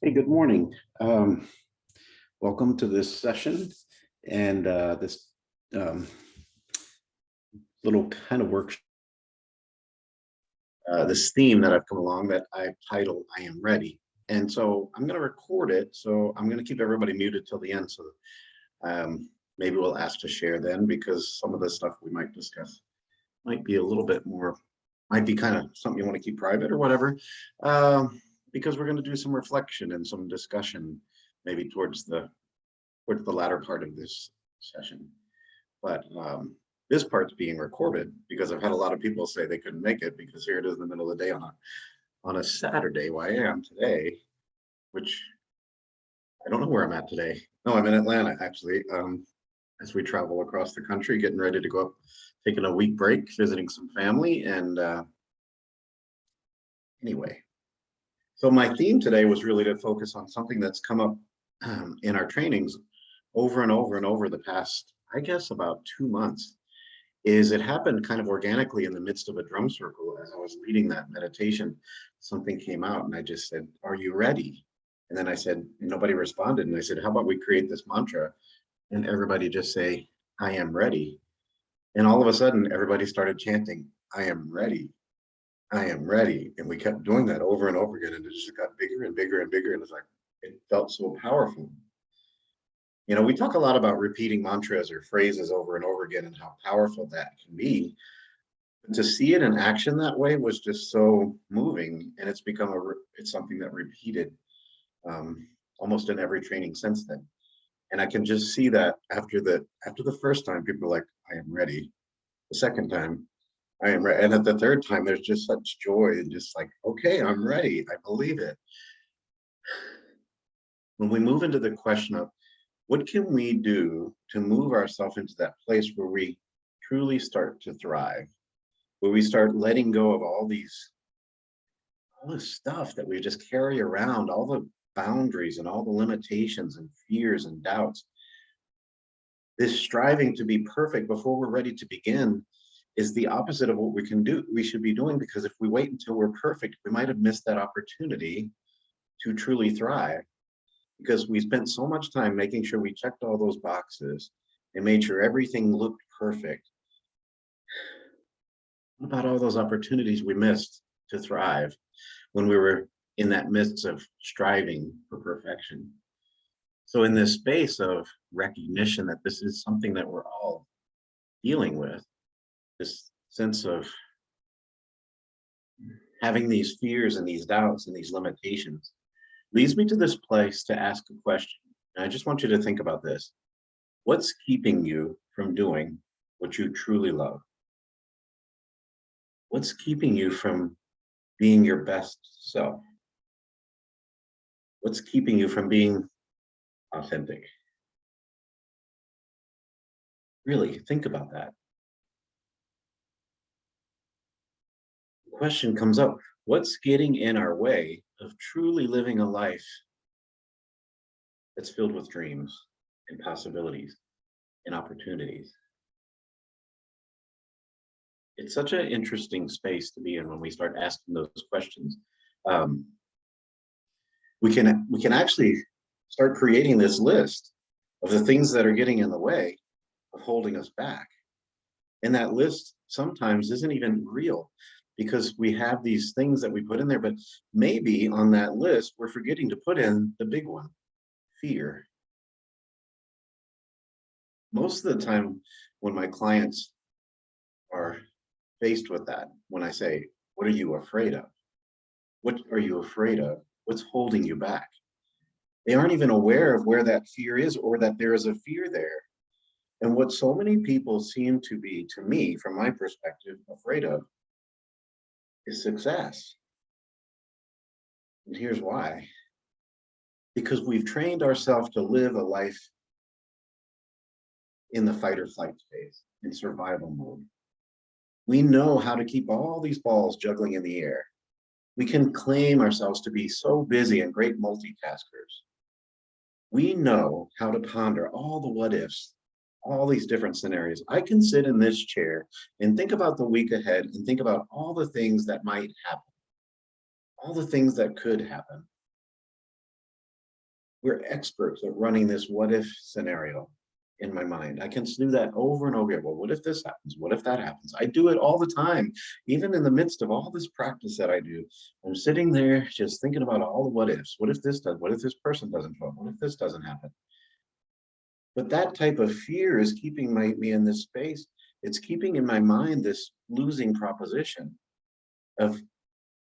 Hey, good morning. Welcome to this session and this um, little kind of work. This theme that I've come along that I've titled "I Am Ready," and so I'm going to record it. So I'm going to keep everybody muted till the end. So maybe we'll ask to share then, because some of the stuff we might discuss might be a little bit more, might be kind of something you want to keep private or whatever. Because we're going to do some reflection and some discussion, maybe towards the latter part of this session. But this part's being recorded because I've had a lot of people say they couldn't make it because here it is in the middle of the day on a Saturday, where I am today, which I don't know where I'm at today. No, I'm in Atlanta actually. As we travel across the country, getting ready to go up, taking a week break, visiting some family, and anyway. So my theme today was really to focus on something that's come up in our trainings over and over and over the past, I guess, about 2 months. Is it happened kind of organically in the midst of a drum circle as I was leading that meditation. Something came out and I just said, "Are you ready?" And then I said, and nobody responded. And I said, "How about we create this mantra?" And everybody just say, "I am ready." And all of a sudden, everybody started chanting, "I am ready. I am ready." And we kept doing that over and over again. And it just got bigger and bigger and bigger. And it's like, it felt so powerful. You know, we talk a lot about repeating mantras or phrases over and over again and how powerful that can be. But to see it in action that way was just so moving, and it's become it's something that repeated almost in every training since then. And I can just see that after the first time, people are like, "I am ready." The second time, "I am ready," and at the third time, there's just such joy and just like, "Okay, I'm ready. I believe it." When we move into the question of what can we do to move ourselves into that place where we truly start to thrive, where we start letting go of all this stuff that we just carry around, all the boundaries and all the limitations and fears and doubts. This striving to be perfect before we're ready to begin is the opposite of what we should be doing, because if we wait until we're perfect, we might have missed that opportunity to truly thrive, because we spent so much time making sure we checked all those boxes and made sure everything looked perfect. What about all those opportunities we missed to thrive when we were in that midst of striving for perfection? So in this space of recognition that this is something that we're all dealing with, this sense of having these fears and these doubts and these limitations, leads me to this place to ask a question. And I just want you to think about this. What's keeping you from doing what you truly love? What's keeping you from being your best self? What's keeping you from being authentic? Really think about that. The question comes up, what's getting in our way of truly living a life that's filled with dreams and possibilities and opportunities? It's such an interesting space to be in when we start asking those questions. Um, we can actually start creating this list of the things that are getting in the way of holding us back. And that list sometimes isn't even real, because we have these things that we put in there, but maybe on that list, we're forgetting to put in the big one, fear. Most of the time when my clients are faced with that, when I say, "What are you afraid of? What are you afraid of? What's holding you back?" They aren't even aware of where that fear is, or that there is a fear there. And what so many people seem to be, to me, from my perspective, afraid of is success. And here's why. Because we've trained ourselves to live a life in the fight or flight phase, in survival mode. We know how to keep all these balls juggling in the air. We can claim ourselves to be so busy and great multitaskers. We know how to ponder all the what ifs, all these different scenarios. I can sit in this chair and think about the week ahead and think about all the things that might happen, all the things that could happen. We're experts at running this what if scenario in my mind. I can do that over and over again. Well, what if this happens? What if that happens? I do it all the time. Even in the midst of all this practice that I do, I'm sitting there just thinking about all the what ifs. What if this does? What if this person doesn't show up? What if this doesn't happen? But that type of fear is keeping me in this space. It's keeping in my mind this losing proposition of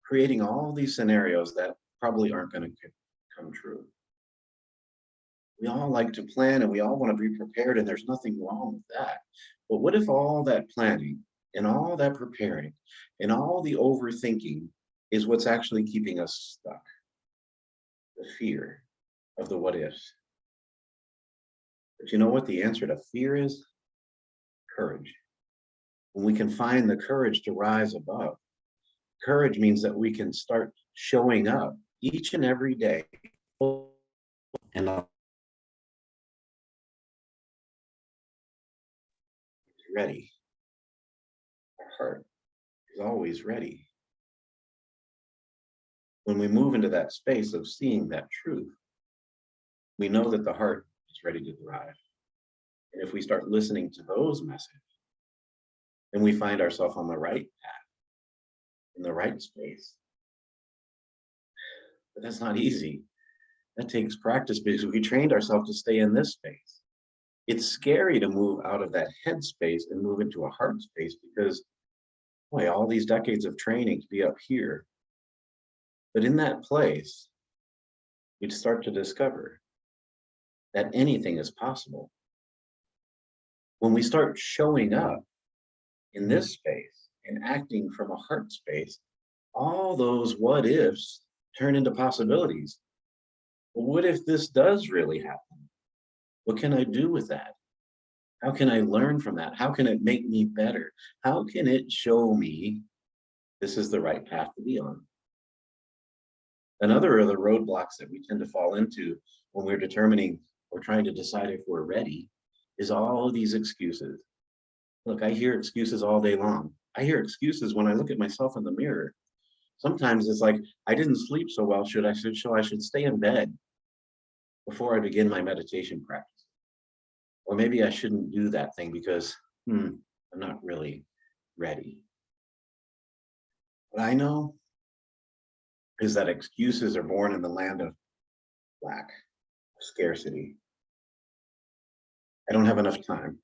creating all these scenarios that probably aren't going to come true. We all like to plan and we all want to be prepared, and there's nothing wrong with that. But what if all that planning and all that preparing and all the overthinking is what's actually keeping us stuck? The fear of the what ifs. But you know what the answer to fear is? Courage. When we can find the courage to rise above, courage means that we can start showing up each and every day and ready. Our heart is always ready. When we move into that space of seeing that truth, we know that the heart is ready to thrive. And if we start listening to those messages, then we find ourselves on the right path, in the right space. But that's not easy. That takes practice because we trained ourselves to stay in this space. It's scary to move out of that head space and move into a heart space because, boy, all these decades of training to be up here. But in that place, we'd start to discover that anything is possible. When we start showing up in this space and acting from a heart space, all those what ifs turn into possibilities. Well, what if this does really happen? What can I do with that? How can I learn from that? How can it make me better? How can it show me this is the right path to be on? Another of the roadblocks that we tend to fall into when we're determining or trying to decide if we're ready is all of these excuses. Look, I hear excuses all day long. I hear excuses when I look at myself in the mirror. Sometimes it's like, I didn't sleep so well, so I should stay in bed before I begin my meditation practice. Or maybe I shouldn't do that thing because I'm not really ready. What I know is that excuses are born in the land of lack, scarcity. I don't have enough time.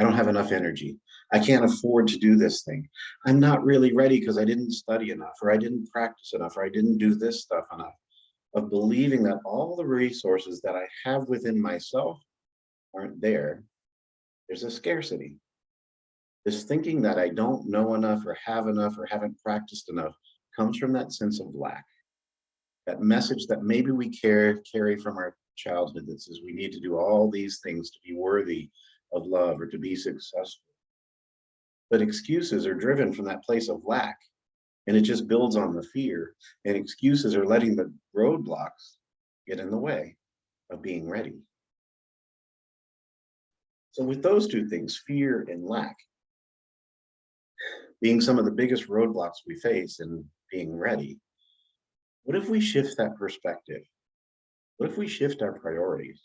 I don't have enough energy. I can't afford to do this thing. I'm not really ready because I didn't study enough, or I didn't practice enough, or I didn't do this stuff enough. Of believing that all the resources that I have within myself aren't there. There's a scarcity. This thinking that I don't know enough or haven't practiced enough comes from that sense of lack. That message that maybe we carry from our childhood that says we need to do all these things to be worthy of love or to be successful. But excuses are driven from that place of lack, and it just builds on the fear. And excuses are letting the roadblocks get in the way of being ready. So with those two things, fear and lack, being some of the biggest roadblocks we face in being ready, what if we shift that perspective? What if we shift our priorities?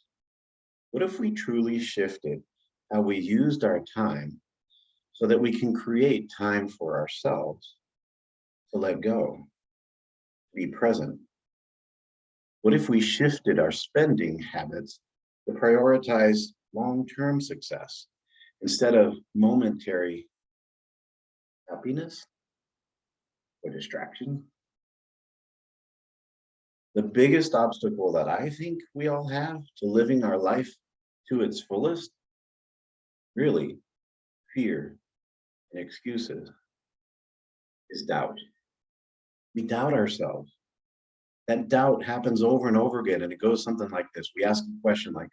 What if we truly shifted how we used our time so that we can create time for ourselves to let go, to be present? What if we shifted our spending habits to prioritize long-term success instead of momentary happiness or distraction? The biggest obstacle that I think we all have to living our life to its fullest, really, fear and excuses, is doubt. We doubt ourselves. That doubt happens over and over again, and it goes something like this. We ask a question like,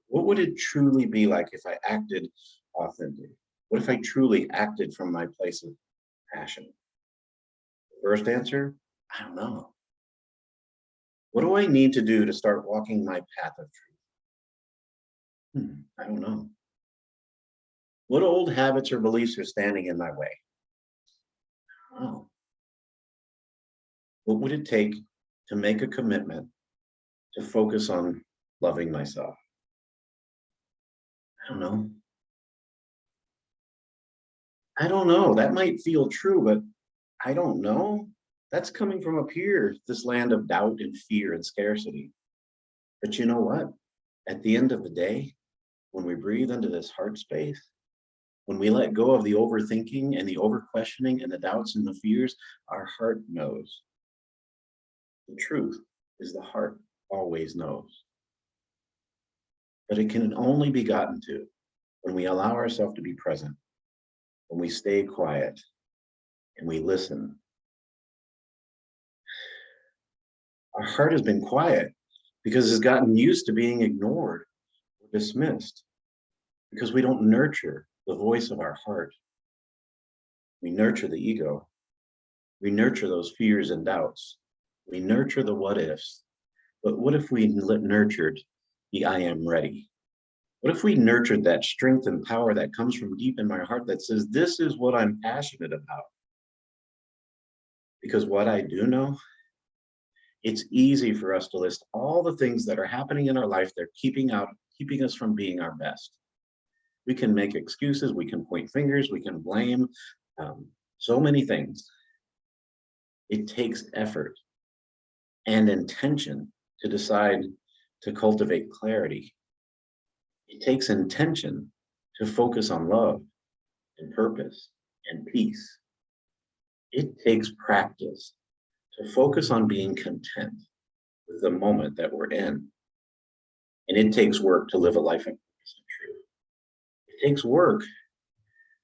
what would it truly be like if I acted authentic? What if I truly acted from my place of passion? First answer, I don't know. What do I need to do to start walking my path of truth? I don't know. What old habits or beliefs are standing in my way? Oh, what would it take to make a commitment to focus on loving myself. I don't know. I don't know. That might feel true, but I don't know. That's coming from up here, this land of doubt and fear and scarcity. But you know what? At the end of the day, when we breathe into this heart space, when we let go of the overthinking and the over questioning and the doubts and the fears, our heart knows. The truth is the heart always knows. But it can only be gotten to when we allow ourselves to be present, when we stay quiet and we listen. Our heart has been quiet because it's gotten used to being ignored or dismissed because we don't nurture the voice of our heart. We nurture the ego. We nurture those fears and doubts. We nurture the what ifs. But what if we nurtured the I am ready? What if we nurtured that strength and power that comes from deep in my heart that says, this is what I'm passionate about? Because what I do know, it's easy for us to list all the things that are happening in our life that are keeping us from being our best. We can make excuses, we can point fingers, we can blame, so many things. It takes effort and intention to decide to cultivate clarity. It takes intention to focus on love and purpose and peace. It takes practice to focus on being content with the moment that we're in. And it takes work to live a life of purpose and truth. It takes work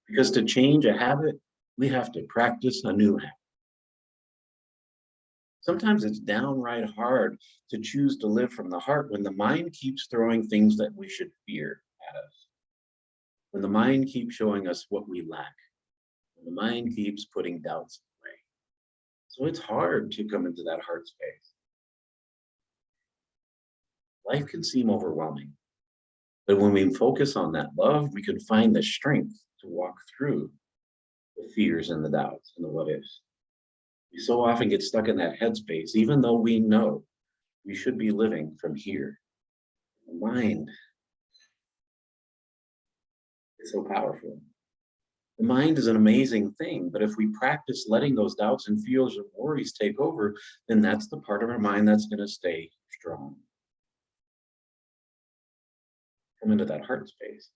because to change a habit, we have to practice a new habit. Sometimes it's downright hard to choose to live from the heart when the mind keeps throwing things that we should fear at us. When the mind keeps showing us what we lack. When the mind keeps putting doubts away. So it's hard to come into that heart space. Life can seem overwhelming, but when we focus on that love, we can find the strength to walk through the fears and the doubts and the what ifs. We so often get stuck in that headspace, even though we know we should be living from here. The mind is so powerful. The mind is an amazing thing, but if we practice letting those doubts and fears and worries take over, then that's the part of our mind that's going to stay strong. Come into that heart space.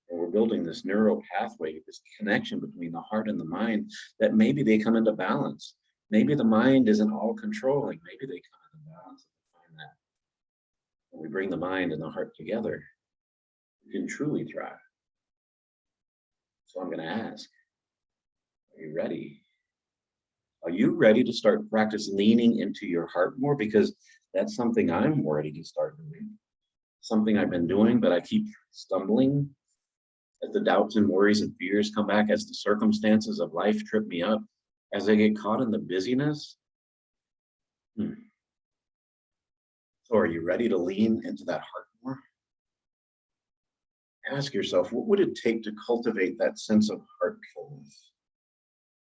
And we're building this neural pathway, this connection between the heart and the mind, that maybe they come into balance. Maybe the mind isn't all controlling. Maybe they come into balance and find that. When we bring the mind and the heart together, we can truly thrive. So I'm going to ask, are you ready? Are you ready to start practice leaning into your heart more? Because that's something I'm ready to start doing. Something I've been doing, but I keep stumbling as the doubts and worries and fears come back, as the circumstances of life trip me up, as I get caught in the busyness. So are you ready to lean into that heart more? Ask yourself, what would it take to cultivate that sense of heartfulness?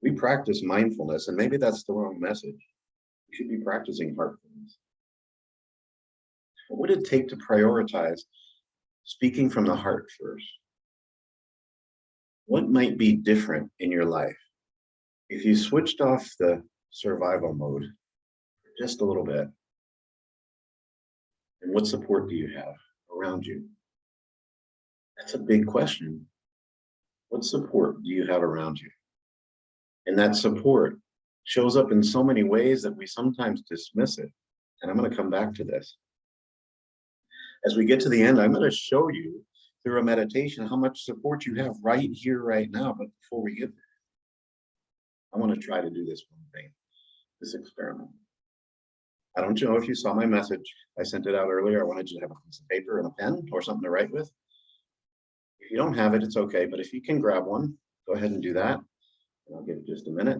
We practice mindfulness, and maybe that's the wrong message. We should be practicing heartfulness. What would it take to prioritize speaking from the heart first? What might be different in your life if you switched off the survival mode for just a little bit? And what support do you have around you? That's a big question. What support do you have around you? And that support shows up in so many ways that we sometimes dismiss it. And I'm going to come back to this. As we get to the end, I'm going to show you through a meditation how much support you have right here, right now. But before we get there, I want to try to do this one thing, this experiment. I don't know if you saw my message. I sent it out earlier. I wanted you to have a piece of paper and a pen or something to write with. If you don't have it, it's okay. But if you can grab one, go ahead and do that. And I'll give it just a minute.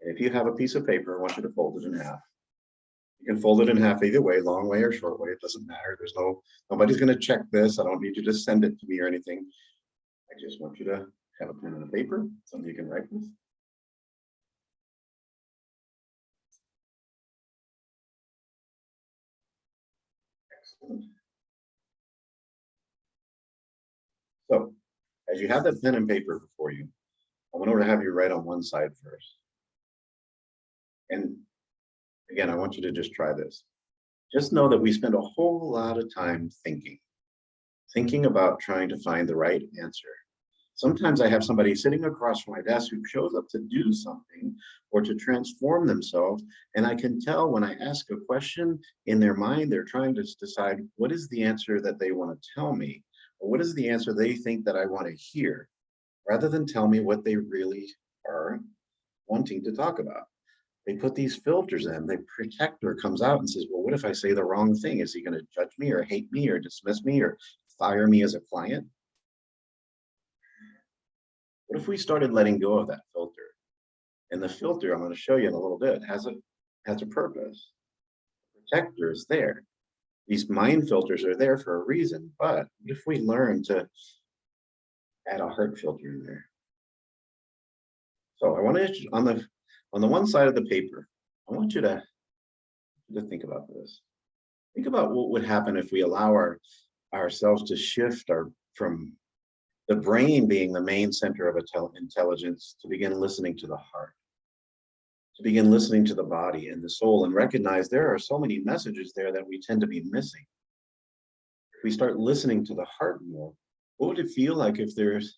And if you have a piece of paper, I want you to fold it in half. You can fold it in half either way, long way or short way. It doesn't matter. Nobody's going to check this. I don't need you to send it to me or anything. I just want you to have a pen and a paper, something you can write with. So as you have that pen and paper before you, I want to have you write on one side first. And again, I want you to just try this. Just know that we spend a whole lot of time thinking about trying to find the right answer. Sometimes I have somebody sitting across from my desk who shows up to do something or to transform themselves. And I can tell when I ask a question in their mind, they're trying to decide what is the answer that they want to tell me, or what is the answer they think that I want to hear, rather than tell me what they really are wanting to talk about. They put these filters in. The protector comes out and says, well, what if I say the wrong thing? Is he going to judge me or hate me or dismiss me or fire me as a client? What if we started letting go of that filter? And the filter, I'm going to show you in a little bit, has a purpose. The protector is there. These mind filters are there for a reason, but what if we learn to add a heart filter in there? So I want to, on the one side of the paper, I want you to think about this. Think about what would happen if we allow ourselves to shift from the brain being the main center of intelligence to begin listening to the heart, to begin listening to the body and the soul, and recognize there are so many messages there that we tend to be missing. If we start listening to the heart more, what would it feel like if there's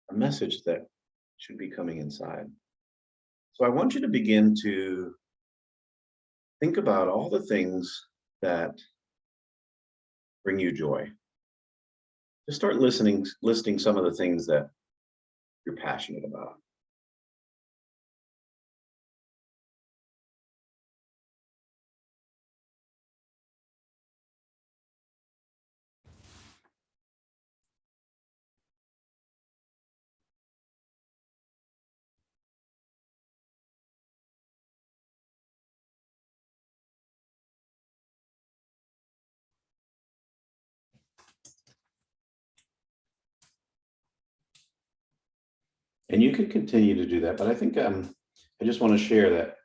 a message that should be coming inside? So I want you to begin to think about all the things that bring you joy. Just start listing some of the things that you're passionate about. And you can continue to do that, but I think I just want to share that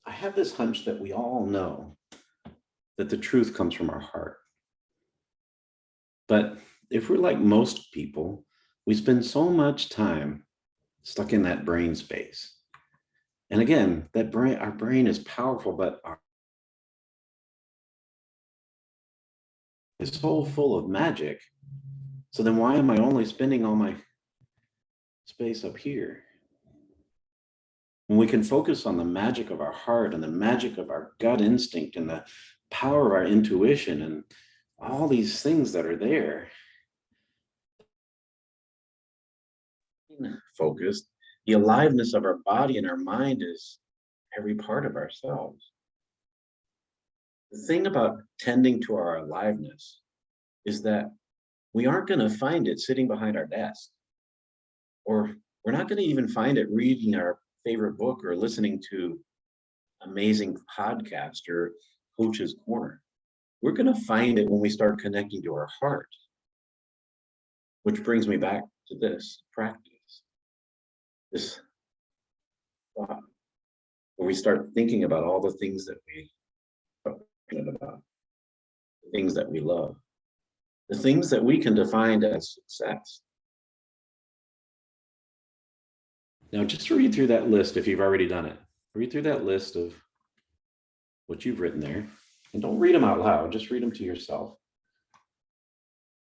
I have this hunch that we all know that the truth comes from our heart. But if we're like most people, we spend so much time stuck in that brain space. And again, our brain is powerful, but it's so full of magic. So then why am I only spending all my space up here? When we can focus on the magic of our heart and the magic of our gut instinct and the power of our intuition and all these things that are there. Focused, the aliveness of our body and our mind is every part of ourselves. The thing about tending to our aliveness is that we aren't going to find it sitting behind our desk, or we're not going to even find it reading our favorite book or listening to amazing podcast or coach's corner. We're going to find it when we start connecting to our heart, which brings me back to this practice, this thought, where we start thinking about all the things that we are passionate about, the things that we love, the things that we can define as success. Now, just read through that list if you've already done it. Read through that list of what you've written there. And don't read them out loud, just read them to yourself.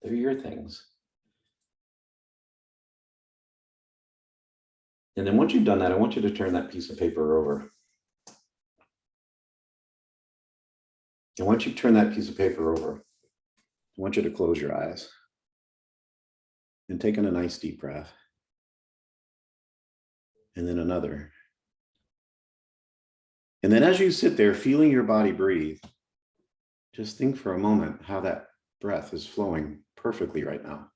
They're your things. And then once you've done that, I want you to turn that piece of paper over. And once you turn that piece of paper over, I want you to close your eyes and take in a nice deep breath. And then another. And then as you sit there feeling your body breathe, just think for a moment how that breath is flowing perfectly right now.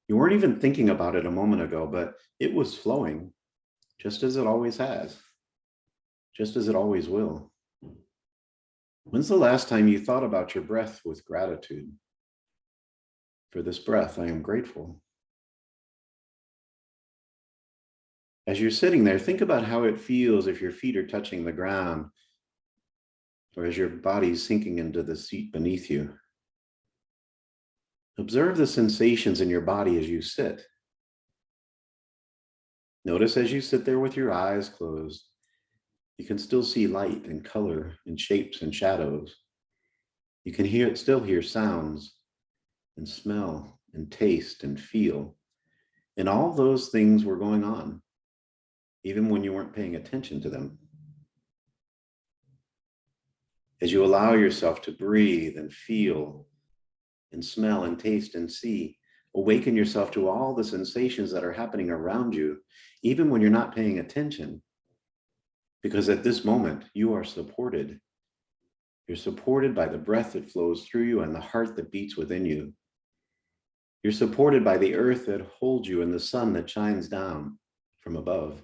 You weren't even thinking about it a moment ago, but it was flowing just as it always has, just as it always will. When's the last time you thought about your breath with gratitude? For this breath, I am grateful. As you're sitting there, think about how it feels if your feet are touching the ground or as your body's sinking into the seat beneath you. Observe the sensations in your body as you sit. Notice as you sit there with your eyes closed, you can still see light and color and shapes and shadows. You can still hear sounds and smell and taste and feel. And all those things were going on, even when you weren't paying attention to them. As you allow yourself to breathe and feel and smell and taste and see, awaken yourself to all the sensations that are happening around you, even when you're not paying attention. Because at this moment, you are supported. You're supported by the breath that flows through you and the heart that beats within you. You're supported by the earth that holds you and the sun that shines down from above.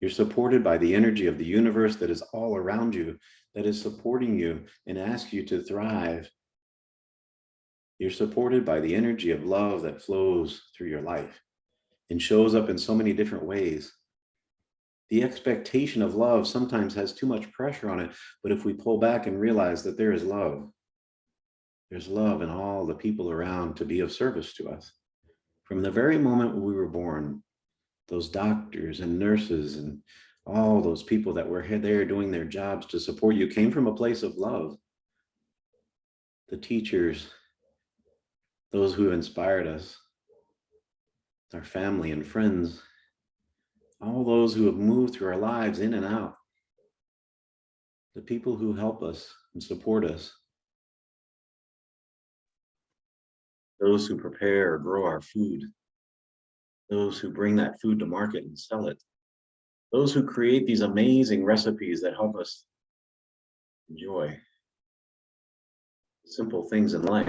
You're supported by the energy of the universe that is all around you, that is supporting you and asks you to thrive. You're supported by the energy of love that flows through your life and shows up in so many different ways. The expectation of love sometimes has too much pressure on it, but if we pull back and realize that there is love, there's love in all the people around to be of service to us. From the very moment when we were born, those doctors and nurses and all those people that were there doing their jobs to support you came from a place of love. The teachers, those who inspired us, our family and friends, all those who have moved through our lives in and out, the people who help us and support us, those who prepare or grow our food, those who bring that food to market and sell it, those who create these amazing recipes that help us enjoy simple things in life.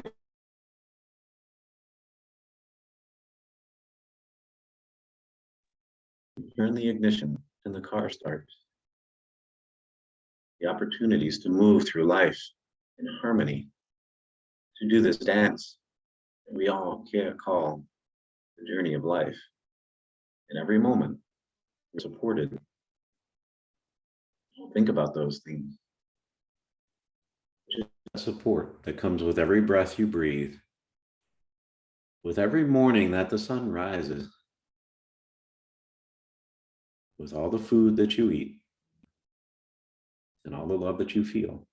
Turn the ignition and the car starts. The opportunities to move through life in harmony, to do this dance that we all call the journey of life. In every moment, we're supported. Think about those things. Just support that comes with every breath you breathe, with every morning that the sun rises, with all the food that you eat, and all the love that you feel.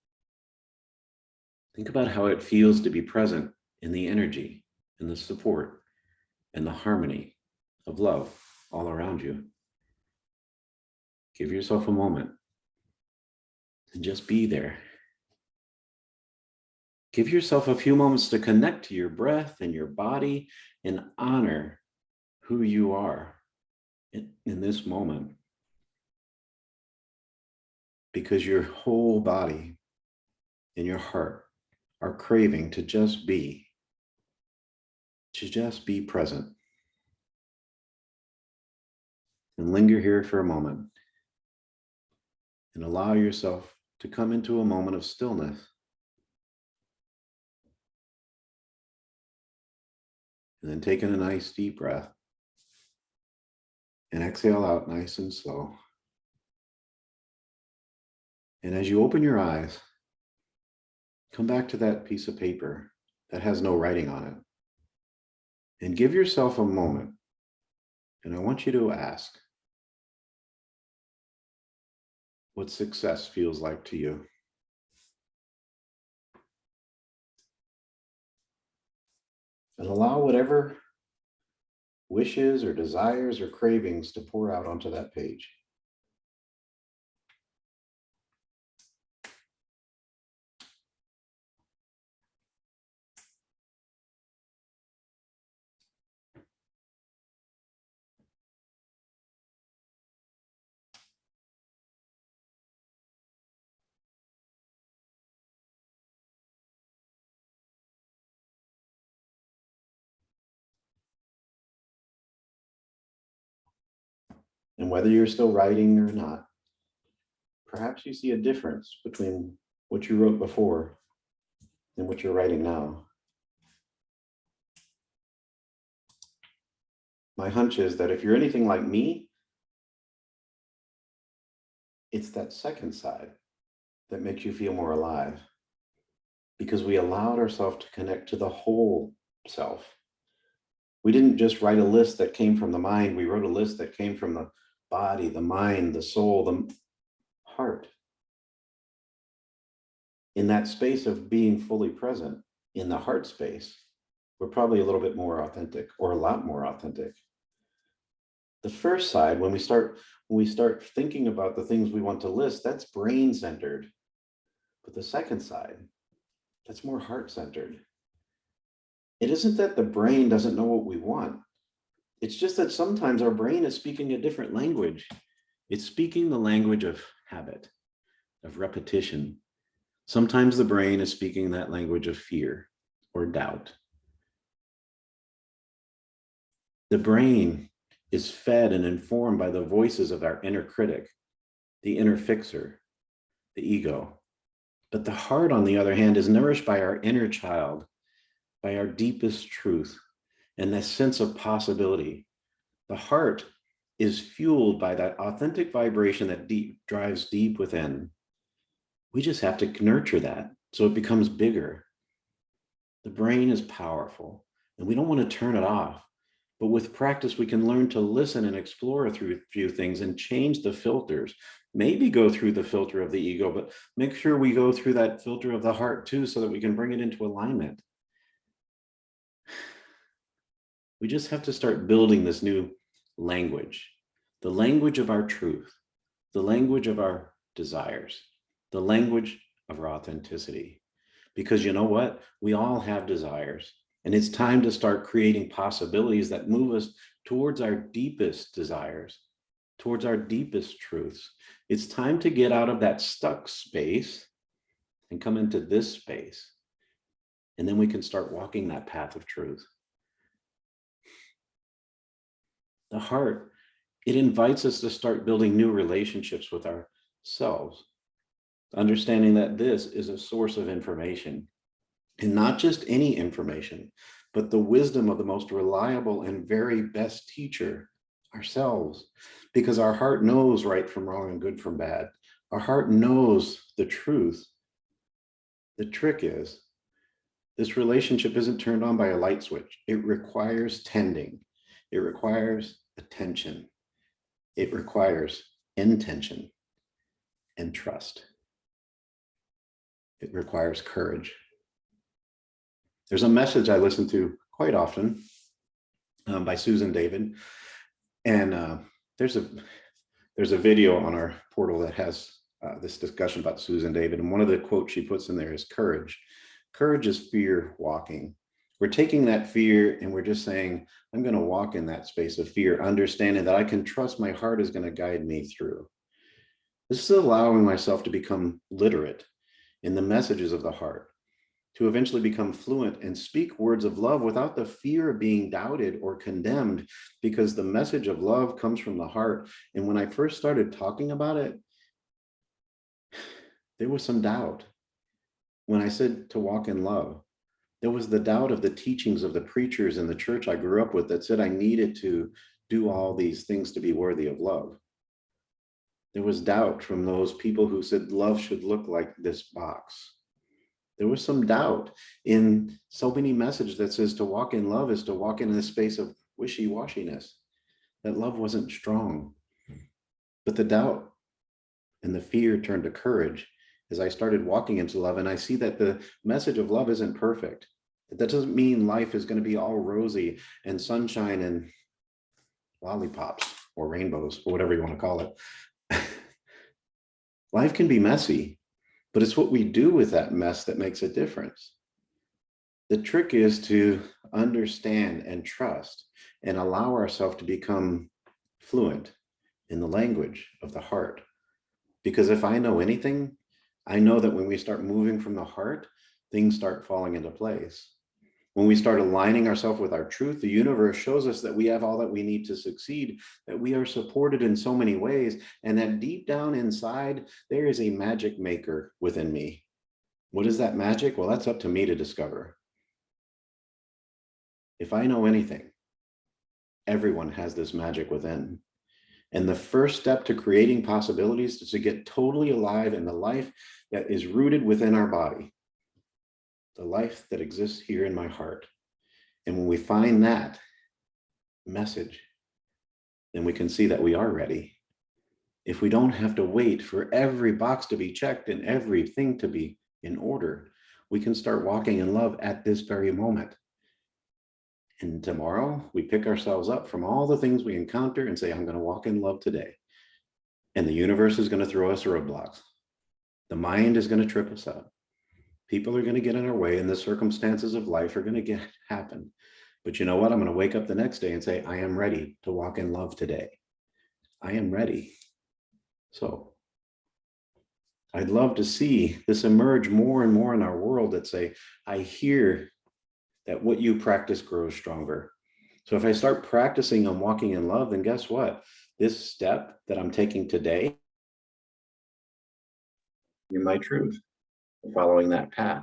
Think about how it feels to be present in the energy and the support and the harmony of love all around you. Give yourself a moment and just be there. Give yourself a few moments to connect to your breath and your body and honor who you are in this moment. Because your whole body and your heart are craving to just be present. And linger here for a moment and allow yourself to come into a moment of stillness. And then take in a nice deep breath and exhale out nice and slow. And as you open your eyes, come back to that piece of paper that has no writing on it and give yourself a moment. And I want you to ask what success feels like to you. And allow whatever wishes or desires or cravings to pour out onto that page. And whether you're still writing or not, perhaps you see a difference between what you wrote before and what you're writing now. My hunch is that if you're anything like me, it's that second side that makes you feel more alive, because we allowed ourselves to connect to the whole self. We didn't just write a list that came from the mind, we wrote a list that came from the body, the mind, the soul, the heart. In that space of being fully present, in the heart space, we're probably a little bit more authentic, or a lot more authentic. The first side, when we start thinking about the things we want to list, that's brain centered. But the second side, that's more heart centered. It isn't that the brain doesn't know what we want. It's just that sometimes our brain is speaking a different language. It's speaking the language of habit, of repetition. Sometimes the brain is speaking that language of fear or doubt. The brain is fed and informed by the voices of our inner critic, the inner fixer, the ego. But the heart, on the other hand, is nourished by our inner child, by our deepest truth, and that sense of possibility. The heart is fueled by that authentic vibration that drives deep within. We just have to nurture that so it becomes bigger. The brain is powerful, and we don't want to turn it off. But with practice, we can learn to listen and explore through a few things and change the filters. Maybe go through the filter of the ego, but make sure we go through that filter of the heart too, so that we can bring it into alignment. We just have to start building this new language, the language of our truth, the language of our desires, the language of our authenticity. Because you know what? We all have desires. And it's time to start creating possibilities that move us towards our deepest desires, towards our deepest truths. It's time to get out of that stuck space and come into this space. And then we can start walking that path of truth. The heart, it invites us to start building new relationships with ourselves, understanding that this is a source of information. And not just any information, but the wisdom of the most reliable and very best teacher, ourselves. Because our heart knows right from wrong and good from bad. Our heart knows the truth. The trick is, this relationship isn't turned on by a light switch. It requires tending. It requires attention. It requires intention and trust. It requires courage. There's a message I listen to quite often by Susan David, and there's a video on our portal that has this discussion about Susan David, and one of the quotes she puts in there is courage. Courage is fear walking. We're taking that fear and we're just saying, I'm going to walk in that space of fear, understanding that I can trust my heart is going to guide me through. This is allowing myself to become literate in the messages of the heart, to eventually become fluent and speak words of love without the fear of being doubted or condemned, because the message of love comes from the heart. And when I first started talking about it, there was some doubt. When I said to walk in love, there was the doubt of the teachings of the preachers in the church I grew up with that said I needed to do all these things to be worthy of love. There was doubt from those people who said love should look like this box. There was some doubt in so many messages that says to walk in love is to walk in a space of wishy-washiness, that love wasn't strong. But the doubt and the fear turned to courage as I started walking into love. And I see that the message of love isn't perfect. That doesn't mean life is going to be all rosy and sunshine and lollipops or rainbows or whatever you want to call it. Life can be messy. But it's what we do with that mess that makes a difference. The trick is to understand and trust and allow ourselves to become fluent in the language of the heart. Because if I know anything, I know that when we start moving from the heart, things start falling into place. When we start aligning ourselves with our truth, the universe shows us that we have all that we need to succeed, that we are supported in so many ways, and that deep down inside, there is a magic maker within me. What is that magic? Well, that's up to me to discover. If I know anything, everyone has this magic within. And the first step to creating possibilities is to get totally alive in the life that is rooted within our body, the life that exists here in my heart. And when we find that message, then we can see that we are ready. If we don't have to wait for every box to be checked and everything to be in order, we can start walking in love at this very moment. And tomorrow we pick ourselves up from all the things we encounter and say, I'm going to walk in love today. And the universe is going to throw us roadblocks. The mind is going to trip us up. People are going to get in our way, and the circumstances of life are going to happen. But you know what? I'm going to wake up the next day and say, I am ready to walk in love today. I am ready. So I'd love to see this emerge more and more in our world that say, I hear that what you practice grows stronger. So if I start practicing on walking in love, then guess what? This step that I'm taking today, in my truth, following that path.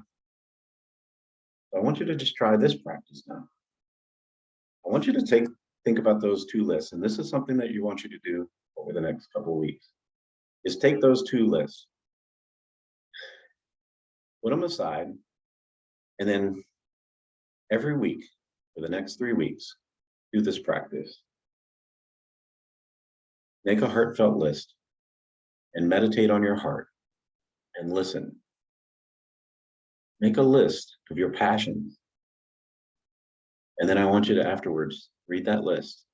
I want you to just try this practice now. I want you to think about those two lists, and this is something that you want you to do over the next couple of weeks, is take those two lists, put them aside, and then every week for the next 3 weeks, do this practice. Make a heartfelt list and meditate on your heart and listen. Make a list of your passions. And then I want you to afterwards read that list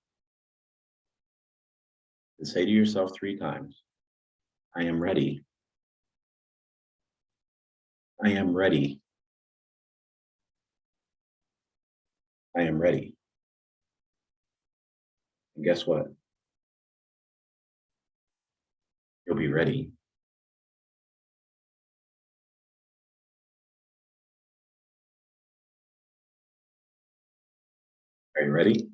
and say to yourself 3 times, I am ready. I am ready. I am ready. And guess what? You'll be ready. Are you ready?